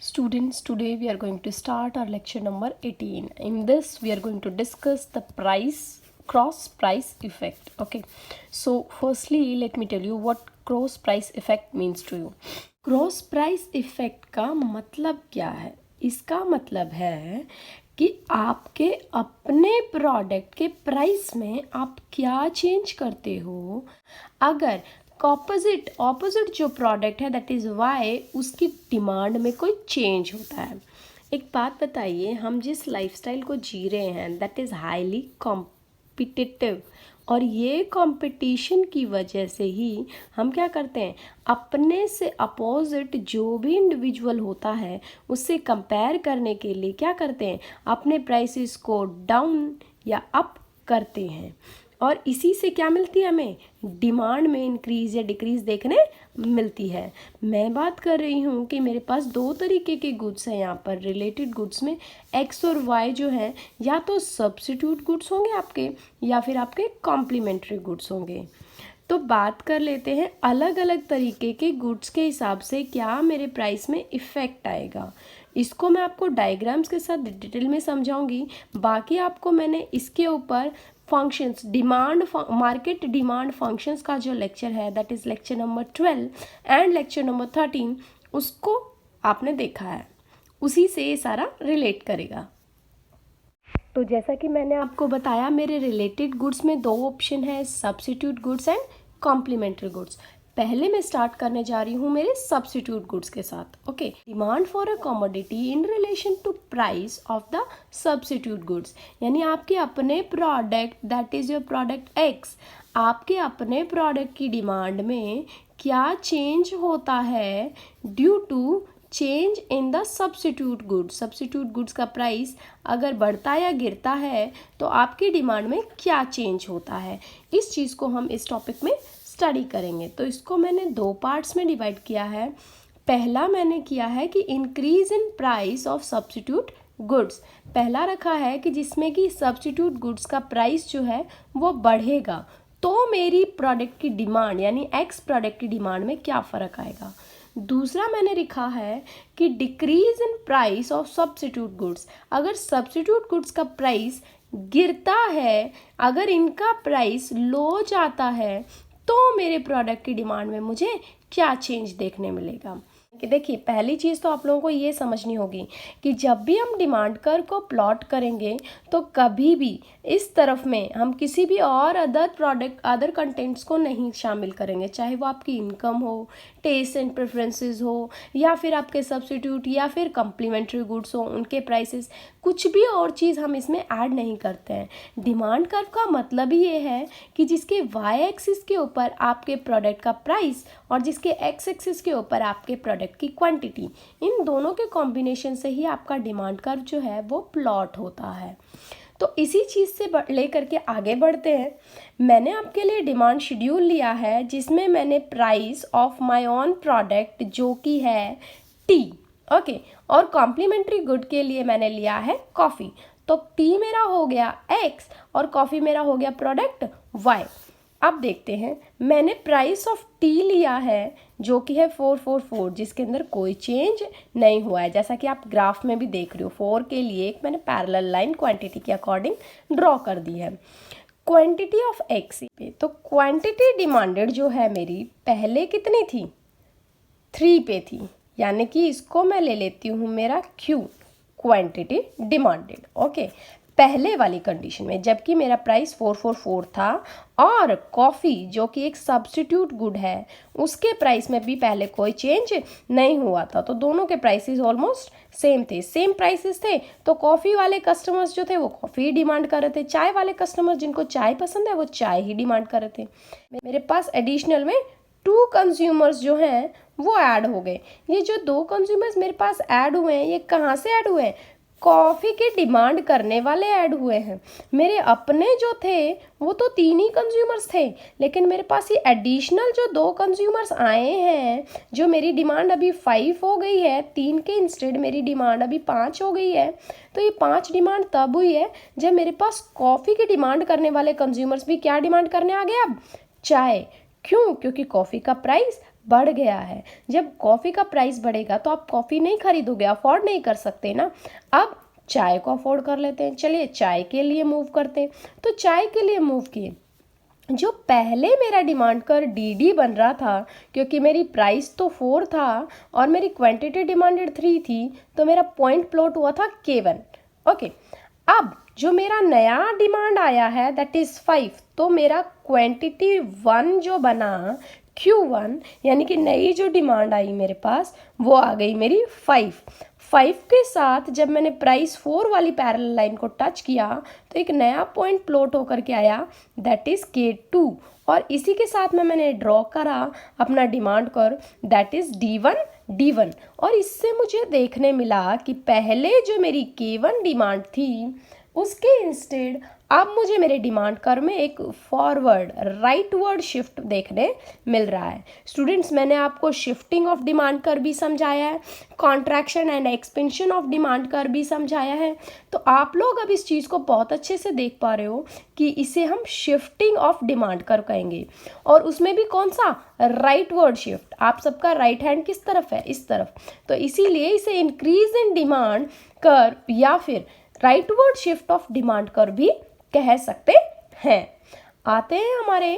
Students, today we are going to start our lecture number 18. In this, we are going to discuss the cross price effect. Okay, so firstly, let me tell you what cross price effect means to you. Cross price effect का मतलब क्या है? इसका मतलब है कि आपके अपने प्रोडक्ट के प्राइस में आप क्या चेंज करते हो अगर ऑपोजिट जो प्रोडक्ट है दैट इज़ वाई उसकी डिमांड में कोई चेंज होता है। एक बात बताइए, हम जिस लाइफस्टाइल को जी रहे हैं दैट इज़ हाईली कॉम्पिटिटिव, और ये कंपटीशन की वजह से ही हम क्या करते हैं, अपने से अपोजिट जो भी इंडिविजुअल होता है उससे कंपेयर करने के लिए क्या करते हैं, अपने प्राइसेस को डाउन या अप करते हैं। और इसी से क्या मिलती है, हमें डिमांड में इंक्रीज या डिक्रीज देखने मिलती है। मैं बात कर रही हूँ कि मेरे पास दो तरीके के गुड्स हैं यहाँ पर। रिलेटेड गुड्स में एक्स और वाई जो है या तो सब्स्टिट्यूट गुड्स होंगे आपके या फिर आपके कॉम्प्लीमेंट्री गुड्स होंगे। तो बात कर लेते हैं अलग अलग तरीके के गुड्स के हिसाब से क्या मेरे प्राइस में इफ़ेक्ट आएगा। इसको मैं आपको डायग्राम्स के साथ डिटेल में समझाऊंगी। बाकी आपको मैंने इसके ऊपर फंक्शंस मार्केट डिमांड फंक्शंस का जो लेक्चर है that is lecture number 12 and lecture number 13 उसको आपने देखा है, उसी से ये सारा रिलेट करेगा। तो जैसा कि मैंने आपको बताया, मेरे रिलेटेड गुड्स में दो ऑप्शन है, substitute goods and complementary goods. पहले मैं स्टार्ट करने जा रही हूँ मेरे सब्स्टिट्यूट गुड्स के साथ। Okay, demand for a commodity in relation to price of the substitute goods, यानी आपके अपने product that is your product X, आपके अपने प्रोडक्ट की डिमांड में क्या चेंज होता है due to change in the substitute goods. Substitute goods का प्राइस अगर बढ़ता या गिरता है तो आपकी डिमांड में क्या चेंज होता है, इस चीज़ को हम इस टॉपिक में स्टडी करेंगे। तो इसको मैंने दो पार्ट्स में डिवाइड किया है। पहला मैंने किया है कि increase in price of substitute goods, पहला रखा है कि जिसमें कि सब्स्टिट्यूट गुड्स का प्राइस जो है वो बढ़ेगा तो मेरी प्रोडक्ट की डिमांड यानी एक्स प्रोडक्ट की डिमांड में क्या फ़र्क आएगा। दूसरा मैंने लिखा है कि decrease in price of substitute goods, अगर सब्स्टिट्यूट गुड्स का प्राइस गिरता है, अगर इनका प्राइस लो जाता है तो मेरे प्रोडक्ट की डिमांड में मुझे क्या चेंज देखने मिलेगा। कि देखिए, पहली चीज़ तो आप लोगों को ये समझनी होगी कि जब भी हम डिमांड कर्व को प्लॉट करेंगे तो कभी भी इस तरफ में हम किसी भी और अदर कंटेंट्स को नहीं शामिल करेंगे, चाहे वो आपकी इनकम हो, टेस्ट एंड प्रेफरेंसेस हो, या फिर आपके सब्स्टिट्यूट या फिर कम्प्लीमेंट्री गुड्स हो उनके प्राइसेस, कुछ भी और चीज़ हम इसमें ऐड नहीं करते हैं। डिमांड कर्व का मतलब ही ये है कि जिसके वाई एक्सिस के ऊपर आपके प्रोडक्ट का प्राइस और जिसके एक्स एक्सिस के ऊपर आपके प्रोडक्ट की क्वांटिटी, इन दोनों के कॉम्बिनेशन से ही आपका डिमांड कर्व जो है वो प्लॉट होता है। तो इसी चीज़ से लेकर के आगे बढ़ते हैं। मैंने आपके लिए डिमांड शेड्यूल लिया है जिसमें मैंने price of my own product जो कि है टी, ओके, और कॉम्प्लीमेंट्री गुड के लिए मैंने लिया है कॉफ़ी। तो टी मेरा हो गया एक्स और कॉफ़ी मेरा हो गया प्रोडक्ट वाई। अब देखते हैं, मैंने प्राइस ऑफ टी लिया है जो कि है 444, जिसके अंदर कोई चेंज नहीं हुआ है, जैसा कि आप ग्राफ में भी देख रहे हो। 4 के लिए एक मैंने पैरेलल लाइन क्वांटिटी के अकॉर्डिंग ड्रॉ कर दी है। क्वांटिटी ऑफ एक्स पे, तो क्वांटिटी डिमांडेड जो है मेरी पहले कितनी थी, 3 पे थी, यानी कि इसको मैं ले लेती हूँ मेरा क्यू, क्वांटिटी डिमांडेड। ओके, पहले वाली कंडीशन में जबकि मेरा प्राइस 444 था और कॉफ़ी जो कि एक सब्स्टिट्यूट गुड है उसके प्राइस में भी पहले कोई चेंज नहीं हुआ था, तो दोनों के प्राइसेस ऑलमोस्ट सेम थे, सेम प्राइसेस थे। तो कॉफ़ी वाले कस्टमर्स जो थे वो कॉफ़ी डिमांड कर रहे थे, चाय वाले कस्टमर्स जिनको चाय पसंद है वो चाय ही डिमांड कर रहे थे। मेरे पास एडिशनल में 2 कंज्यूमर्स जो हैं वो ऐड हो गए। ये जो 2 कंज्यूमर्स मेरे पास ऐड हुए हैं ये कहाँ से ऐड हुए हैं, कॉफ़ी की डिमांड करने वाले ऐड हुए हैं। मेरे अपने जो थे वो तो 3 ही कंज्यूमर्स थे, लेकिन मेरे पास ये एडिशनल जो 2 कंज्यूमर्स आए हैं, जो मेरी डिमांड अभी 5 हो गई है, 3 के इंस्टेड मेरी डिमांड अभी 5 हो गई है। तो ये 5 डिमांड तब हुई है जब मेरे पास कॉफ़ी की डिमांड करने वाले कंज्यूमर्स भी क्या डिमांड करने आ गए, अब चाय। क्यों, क्योंकि कॉफ़ी का प्राइस बढ़ गया है। जब कॉफ़ी का प्राइस बढ़ेगा तो आप कॉफ़ी नहीं खरीदोगे, अफोर्ड नहीं कर सकते ना। अब चाय को अफोर्ड कर लेते हैं, चलिए चाय के लिए मूव करते हैं। तो चाय के लिए मूव किए, जो पहले मेरा डिमांड कर डी बन रहा था, क्योंकि मेरी प्राइस तो 4 था और मेरी क्वांटिटी डिमांडेड 3 थी, तो मेरा पॉइंट प्लॉट हुआ था K1। ओके, अब जो मेरा नया डिमांड आया है दैट इज़ 5, तो मेरा क्वांटिटी 1 जो बना Q1, यानी कि नई जो डिमांड आई मेरे पास वो आ गई मेरी 5 के साथ जब मैंने प्राइस 4 वाली पैरेलल लाइन को टच किया तो एक नया पॉइंट प्लॉट होकर के आया दैट इज़ K2, और इसी के साथ में मैंने ड्रॉ करा अपना डिमांड कर दैट इज़ D1। और इससे मुझे देखने मिला कि पहले जो मेरी K1 डिमांड थी उसके इंस्टेड अब मुझे मेरे डिमांड कर में एक फॉरवर्ड राइटवर्ड शिफ्ट देखने मिल रहा है। स्टूडेंट्स, मैंने आपको शिफ्टिंग ऑफ डिमांड कर भी समझाया है, contraction and expansion of demand कर भी समझाया है। तो आप लोग अब इस चीज़ को बहुत अच्छे से देख पा रहे हो कि इसे हम शिफ्टिंग ऑफ डिमांड कर कहेंगे, और उसमें भी कौन सा, राइटवर्ड शिफ्ट। आप सबका राइट हैंड किस तरफ है, इस तरफ, तो इसीलिए इसे इंक्रीज इन डिमांड कर या फिर राइटवर्ड शिफ्ट ऑफ डिमांड कर भी कह सकते हैं। आते हैं हमारे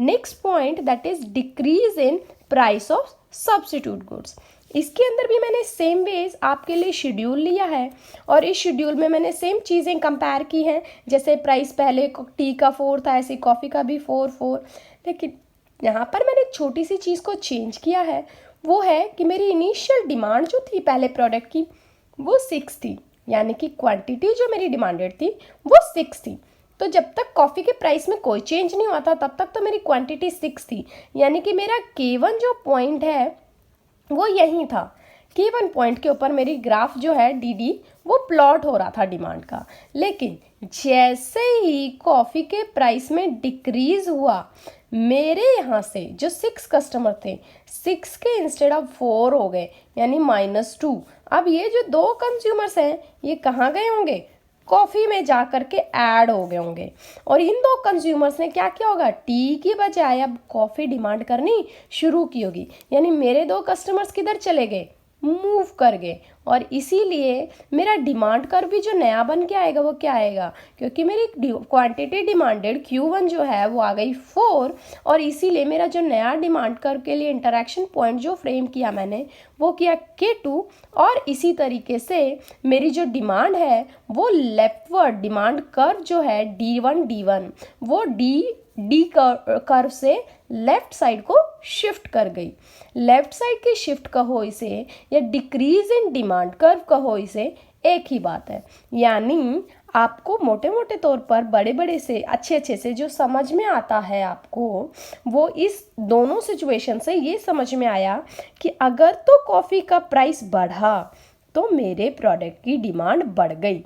next point that is decrease in price of substitute goods. इसके अंदर भी मैंने सेम वेज आपके लिए शेड्यूल लिया है और इस शेड्यूल में मैंने सेम चीज़ें कंपेयर की हैं। जैसे प्राइस पहले टी का 4 था, ऐसे कॉफ़ी का भी 4। लेकिन यहाँ पर मैंने एक छोटी सी चीज़ को चेंज किया है, वो है कि मेरी इनिशियल डिमांड जो थी पहले प्रोडक्ट की वो 6 थी, यानी कि क्वांटिटी जो मेरी डिमांडेड थी वो 6 थी। तो जब तक कॉफ़ी के प्राइस में कोई चेंज नहीं हुआ था तब तक तो मेरी क्वांटिटी 6 थी, यानी कि मेरा K1 जो पॉइंट है वो यही था। K1 पॉइंट के ऊपर मेरी ग्राफ जो है DD वो प्लॉट हो रहा था डिमांड का। लेकिन जैसे ही कॉफ़ी के प्राइस में डिक्रीज हुआ, मेरे यहाँ से जो 6 कस्टमर थे 6 के इंस्टेड ऑफ 4 हो गए, यानी -2। अब ये जो 2 कंज्यूमर्स हैं ये कहाँ गए होंगे, कॉफ़ी में जा कर के ऐड हो गए होंगे, और इन 2 कंज्यूमर्स ने क्या किया होगा, टी की बजाय अब कॉफ़ी डिमांड करनी शुरू की होगी, यानी मेरे 2 कस्टमर्स किधर चले गए, मूव कर गए, और इसीलिए मेरा डिमांड कर भी जो नया बन के आएगा वो क्या आएगा, क्योंकि मेरी क्वांटिटी डिमांडेड Q1 जो है वो आ गई 4, और इसीलिए मेरा जो नया डिमांड कर के लिए इंटरेक्शन पॉइंट जो फ्रेम किया मैंने वो किया K2, और इसी तरीके से मेरी जो डिमांड है वो लेफ्टवर्ड डिमांड कर्व जो है D1 वो डी कर्व से लेफ्ट साइड को शिफ्ट कर गई। लेफ्ट साइड की शिफ्ट कहो इसे या डिक्रीज इन डिमांड कर्व कहो इसे, एक ही बात है। यानी आपको मोटे मोटे तौर पर बड़े बड़े से अच्छे से जो समझ में आता है आपको, वो इस दोनों सिचुएशन से ये समझ में आया कि अगर तो कॉफ़ी का प्राइस बढ़ा तो मेरे प्रोडक्ट की डिमांड बढ़ गई।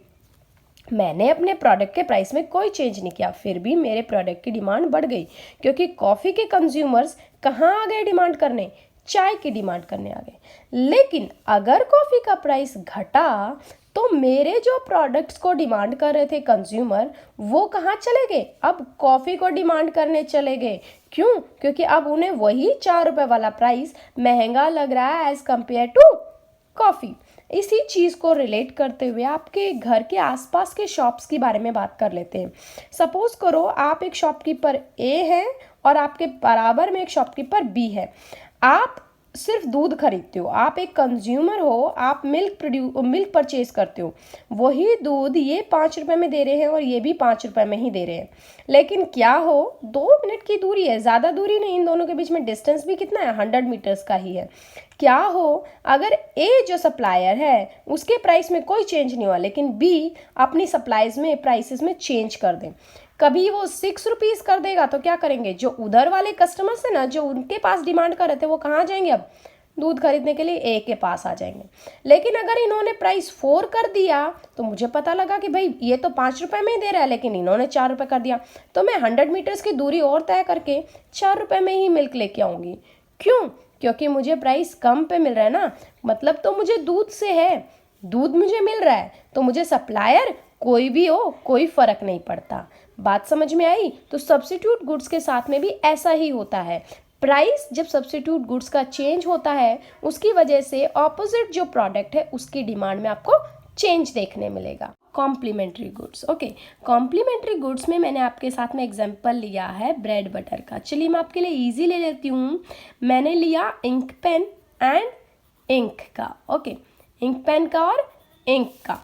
मैंने अपने प्रोडक्ट के प्राइस में कोई चेंज नहीं किया, फिर भी मेरे प्रोडक्ट की डिमांड बढ़ गई, क्योंकि कॉफ़ी के कंज्यूमर्स कहाँ आ गए डिमांड करने, चाय की डिमांड करने आ गए। लेकिन अगर कॉफ़ी का प्राइस घटा तो मेरे जो प्रोडक्ट्स को डिमांड कर रहे थे कंज्यूमर वो कहाँ चले गए, अब कॉफ़ी को डिमांड करने चले गए। क्यों, क्योंकि अब उन्हें वही 4 रुपये वाला प्राइस महंगा लग रहा है एज़ कम्पेयर टू कॉफ़ी। इसी चीज़ को रिलेट करते हुए आपके घर के आसपास के शॉप्स के बारे में बात कर लेते हैं। सपोज करो आप एक शॉपकीपर ए हैं और आपके बराबर में एक शॉपकीपर बी है। आप सिर्फ दूध खरीदते हो, आप एक कंज्यूमर हो, आप मिल्क परचेज करते हो, वही दूध ये 5 रुपये में दे रहे हैं और ये भी 5 रुपये में ही दे रहे हैं। लेकिन क्या हो, 2 मिनट की दूरी है, ज़्यादा दूरी नहीं, इन दोनों के बीच में डिस्टेंस भी कितना है, 100 मीटर्स का ही है। क्या हो, अगर ए जो सप्लायर है उसके प्राइस में कोई चेंज नहीं हुआ, लेकिन बी अपनी सप्लाईज में प्राइसेस में चेंज कर दें, कभी वो 6 रुपीज़ कर देगा तो क्या करेंगे, जो उधर वाले कस्टमर्स हैं ना, जो उनके पास डिमांड कर रहे थे, वो कहाँ जाएंगे, अब दूध खरीदने के लिए ए के पास आ जाएंगे। लेकिन अगर इन्होंने प्राइस 4 कर दिया तो मुझे पता लगा कि भाई ये तो 5 रुपये में ही दे रहा है, लेकिन इन्होंने 4 रुपये कर दिया, तो मैं 100 मीटर्स की दूरी और तय करके 4 रुपये में ही मिल्क लेके आऊँगी। क्यों, क्योंकि मुझे प्राइस कम पे मिल रहा है ना, मतलब तो मुझे दूध से है, दूध मुझे मिल रहा है, तो मुझे सप्लायर कोई भी हो कोई फ़र्क नहीं पड़ता। बात समझ में आई। तो सब्स्टिट्यूट गुड्स के साथ में भी ऐसा ही होता है, प्राइस जब सब्स्टिट्यूट गुड्स का चेंज होता है उसकी वजह से ऑपोजिट जो प्रोडक्ट है उसकी डिमांड में आपको चेंज देखने मिलेगा। Complementary goods, okay, complementary goods में मैंने आपके साथ में एग्जांपल लिया है ब्रेड बटर का। चलिए मैं आपके लिए इजी ले लेती हूँ। मैंने लिया इंक पेन एंड इंक का, ओके, इंक पेन का और इंक का।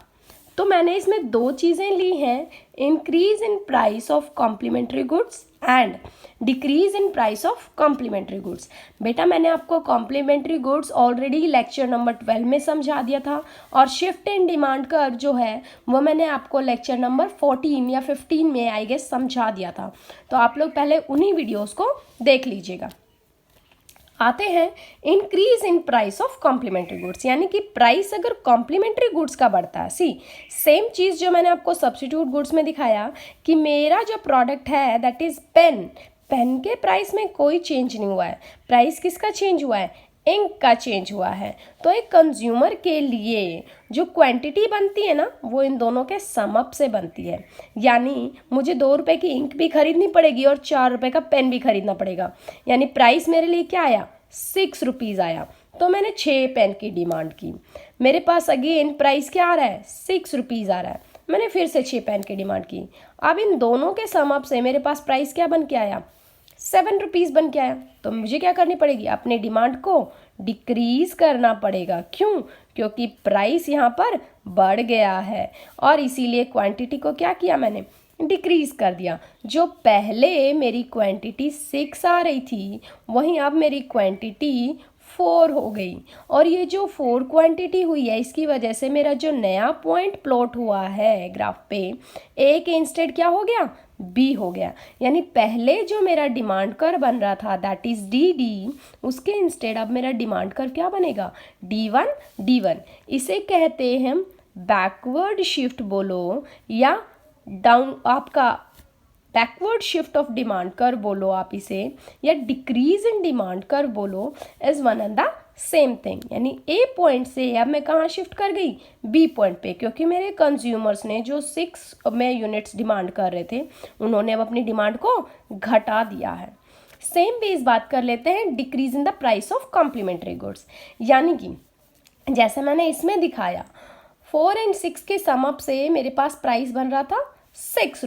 तो मैंने इसमें दो चीज़ें ली हैं, increase in price of complementary goods and decrease in price of complementary goods. बेटा मैंने आपको complementary goods already lecture number 12 में समझा दिया था, और शिफ्ट इन डिमांड कर्व जो है वो मैंने आपको लेक्चर नंबर 14 या 15 में आई गेस समझा दिया था। तो आप लोग पहले उन्हीं वीडियोस को देख लीजिएगा। आते हैं increase in price of complementary goods, यानी कि प्राइस अगर कॉम्प्लीमेंट्री गुड्स का बढ़ता है, सी सेम चीज़ जो मैंने आपको सब्स्टिट्यूट गुड्स में दिखाया कि मेरा जो प्रोडक्ट है दैट इज पेन, पेन के प्राइस में कोई चेंज नहीं हुआ है, प्राइस किसका चेंज हुआ है, इंक का चेंज हुआ है। तो एक कंज्यूमर के लिए जो क्वांटिटी बनती है ना वो इन दोनों के सम अप से बनती है, यानी मुझे 2 रुपए की इंक भी खरीदनी पड़ेगी और 4 रुपए का पेन भी खरीदना पड़ेगा, यानी प्राइस मेरे लिए क्या आया, 6 रुपीज़ आया। तो मैंने 6 पेन की डिमांड की, मेरे पास अगेन प्राइस क्या आ रहा है, 6 रुपीज़ आ रहा है, मैंने फिर से 6 पेन की डिमांड की। अब इन दोनों के सम अप से मेरे पास प्राइस क्या बन के आया, 7 रुपीज़ बन के आया। तो मुझे क्या करनी पड़ेगी, अपने डिमांड को डिक्रीज करना पड़ेगा। क्यों, क्योंकि प्राइस यहाँ पर बढ़ गया है और इसीलिए क्वांटिटी को क्या किया मैंने, डिक्रीज कर दिया। जो पहले मेरी क्वांटिटी 6 आ रही थी वहीं अब मेरी क्वांटिटी 4 हो गई, और ये जो 4 क्वांटिटी हुई है इसकी वजह से मेरा जो नया पॉइंट प्लॉट हुआ है ग्राफ पे, ए के इंस्टेड क्या हो गया, बी हो गया। यानी पहले जो मेरा डिमांड कर्व बन रहा था दैट इज डी डी, उसके इंस्टेड अब मेरा डिमांड कर्व क्या बनेगा, D1 D1। इसे कहते हैं हम बैकवर्ड शिफ्ट बोलो या डाउन आपका backward shift of demand curve बोलो आप इसे, या डिक्रीज इन डिमांड कर्व बोलो, is one and the same thing. यानी ए पॉइंट से अब मैं कहाँ शिफ्ट कर गई, बी पॉइंट पे, क्योंकि मेरे कंज्यूमर्स ने जो 6 में यूनिट्स डिमांड कर रहे थे उन्होंने अब अपनी डिमांड को घटा दिया है। सेम बेस बात कर लेते हैं decrease in the price of complementary goods, यानी कि जैसे मैंने इसमें दिखाया 4 एंड 6 के सम अप से मेरे पास प्राइस बन रहा था 6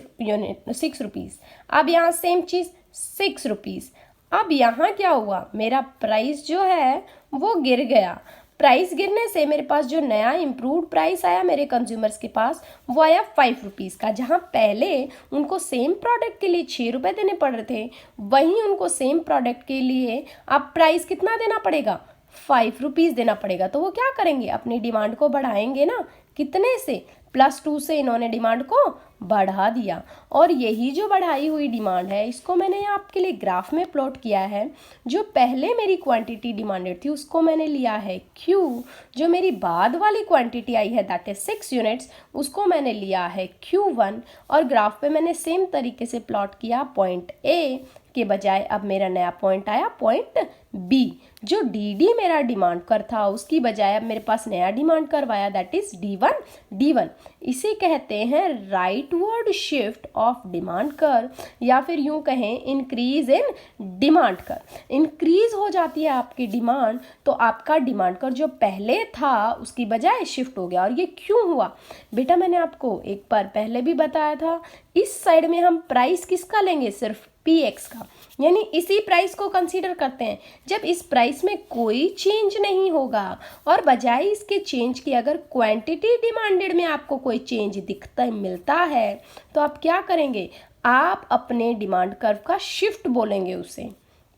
रुपीज़। अब यहाँ सेम चीज़ 6 रुपीज़। अब यहाँ क्या हुआ, मेरा प्राइस जो है वो गिर गया। प्राइस गिरने से मेरे पास जो नया इम्प्रूव्ड प्राइस आया मेरे कंज्यूमर्स के पास वो आया 5 रुपीज़ का। जहाँ पहले उनको सेम प्रोडक्ट के लिए 6 रुपये देने पड़ रहे थे, वहीं उनको सेम प्रोडक्ट के लिए अब प्राइस कितना देना पड़ेगा, 5 रुपीज़ देना पड़ेगा। तो वो क्या करेंगे, अपनी डिमांड को बढ़ाएंगे ना, कितने से, +2 से इन्होंने डिमांड को बढ़ा दिया। और यही जो बढ़ाई हुई डिमांड है इसको मैंने यहाँ आपके लिए ग्राफ में प्लॉट किया है। जो पहले मेरी क्वांटिटी डिमांडेड थी उसको मैंने लिया है Q, जो मेरी बाद वाली क्वांटिटी आई है दैट इज 6 यूनिट्स उसको मैंने लिया है Q1, और ग्राफ पे मैंने सेम तरीके से प्लॉट किया पॉइंट A के बजाय अब मेरा नया पॉइंट आया पॉइंट B। जो DD मेरा डिमांड कर था उसकी बजाय अब मेरे पास नया डिमांड कर्व आया दैट इज D1। इसे कहते हैं rightward shift of demand curve, या फिर यूं कहें increase in demand curve. Increase हो जाती है आपकी डिमांड तो आपका डिमांड कर्व जो पहले था उसकी बजाय शिफ्ट हो गया। और ये क्यों हुआ बेटा, मैंने आपको एक बार पहले भी बताया था, इस साइड में हम प्राइस किसका लेंगे, सिर्फ PX का, यानी इसी प्राइस को कंसीडर करते हैं। जब इस प्राइस में कोई चेंज नहीं होगा और बजाय इसके चेंज की अगर क्वांटिटी डिमांडेड में आपको कोई चेंज दिखता मिलता है तो आप क्या करेंगे, आप अपने डिमांड कर्व का शिफ्ट बोलेंगे उसे।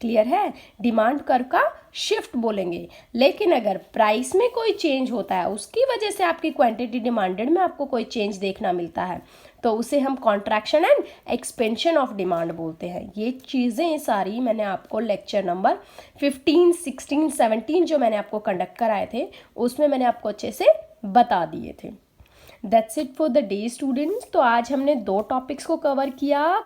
क्लियर है, डिमांड कर्व का शिफ्ट बोलेंगे। लेकिन अगर प्राइस में कोई चेंज होता है उसकी वजह से आपकी क्वांटिटी डिमांडेड में आपको कोई चेंज देखना मिलता है तो उसे हम contraction and expansion of demand बोलते हैं। ये चीज़ें सारी मैंने आपको लेक्चर नंबर 15, 16, 17 जो मैंने आपको कंडक्ट कराए थे उसमें मैंने आपको अच्छे से बता दिए थे। That's it for the day students. तो आज हमने 2 टॉपिक्स को कवर किया,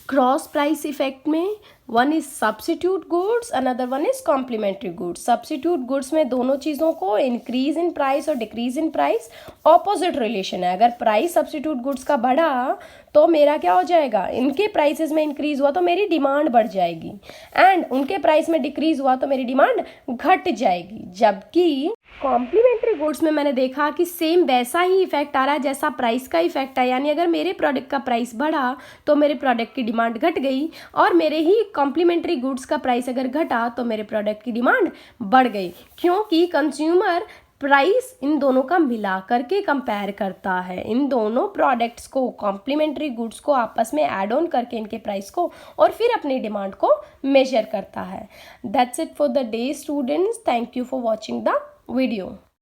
क्रॉस प्राइस इफेक्ट में one is substitute goods, another one is complementary goods. Substitute goods में दोनों चीज़ों को इंक्रीज इन प्राइस और decrease in price opposite relation है। अगर प्राइस सब्स्टिट्यूट गुड्स का बढ़ा तो मेरा क्या हो जाएगा, इनके प्राइसेस में इंक्रीज हुआ तो मेरी डिमांड बढ़ जाएगी, एंड उनके प्राइस में डिक्रीज हुआ तो मेरी डिमांड घट जाएगी। जबकि कॉम्प्लीमेंट्री गुड्स में मैंने देखा कि सेम वैसा ही इफेक्ट आ रहा है जैसा प्राइस का इफेक्ट है, यानी अगर मेरे प्रोडक्ट का प्राइस बढ़ा तो मेरे प्रोडक्ट की डिमांड घट गई, और मेरे ही कॉम्प्लीमेंट्री गुड्स का प्राइस अगर घटा तो मेरे प्रोडक्ट की डिमांड बढ़ गई, क्योंकि कंज्यूमर प्राइस इन दोनों का मिला करके कंपेयर करता है। इन दोनों प्रोडक्ट्स को, कॉम्प्लीमेंट्री गुड्स को आपस में ऐड ऑन करके इनके प्राइस को, और फिर अपनी डिमांड को मेजर करता है। That's it for the day students, thank you for watching the video.